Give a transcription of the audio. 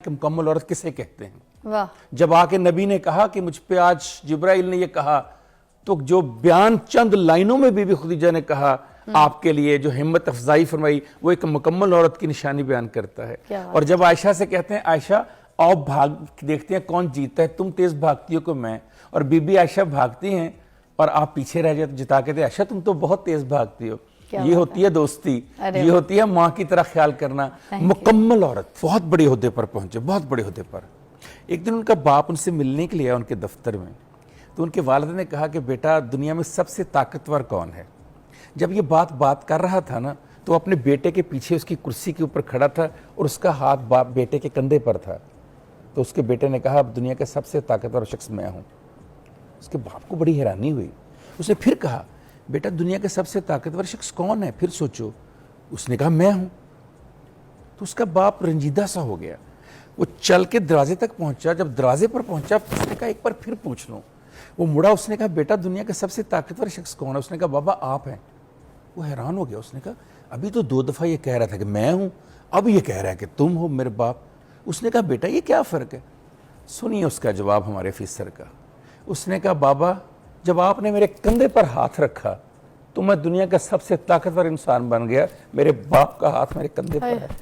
कि मुकम्मल औरत किसे कहते हैं। वाह। जब आके नबी ने कहा कि मुझ पे आज जिब्राइल ने ये कहा, तो जो बयान चंद लाइनों में बीबी खुदीजा ने कहा आपके लिए, जो हिम्मत अफजाई फरमाई, वो एक मुकम्मल औरत की निशानी बयान करता है। और जब आयशा से कहते हैं आयशा आओ भाग देखते हैं कौन जीतता है, तुम तेज भागती हो कि मैं, और बीबी आयशा भागती हैं और आप पीछे रह जाते, जिता के थे आयशा तुम तो बहुत तेज भागती हो। ये होती है दोस्ती, ये होती है माँ की तरह ख्याल करना। मुकम्मल औरत बहुत बड़े ओहदे पर पहुंचे, बहुत बड़े ओहदे पर। एक दिन उनका बाप उनसे मिलने के लिए आया उनके दफ्तर में, तो उनके वालिद ने कहा कि बेटा दुनिया में सबसे ताकतवर कौन है। जब ये बात कर रहा था ना, तो अपने बेटे के पीछे उसकी कुर्सी के ऊपर खड़ा था और उसका हाथ बाप बेटे के कंधे पर था। तो उसके बेटे ने कहा अब दुनिया का सबसे ताकतवर शख्स मैं हूं। उसके बाप को बड़ी हैरानी हुई। उसने फिर कहा बेटा दुनिया का सबसे ताकतवर शख्स कौन है, फिर सोचो। उसने कहा मैं हूं। तो उसका बाप रंजीदा सा हो गया। वो चल के दरवाजे तक पहुंचा। जब दरवाजे पर पहुंचा उसने कहा एक बार फिर पूछ लो। वो मुड़ा, उसने कहा बेटा दुनिया का सबसे ताकतवर शख्स कौन है। उसने कहा बाबा आप हैं। वो हैरान हो गया। उसने कहा अभी तो 2 दफा ये कह रहा था कि मैं हूं, अब ये कह रहा है कि तुम हो मेरे बाप। उसने कहा बेटा ये क्या फ़र्क है। सुनिए उसका जवाब हमारे ऑफिसर का। उसने कहा बाबा जब आपने मेरे कंधे पर हाथ रखा तो मैं दुनिया का सबसे ताकतवर इंसान बन गया। मेरे बाप का हाथ मेरे कंधे पर है।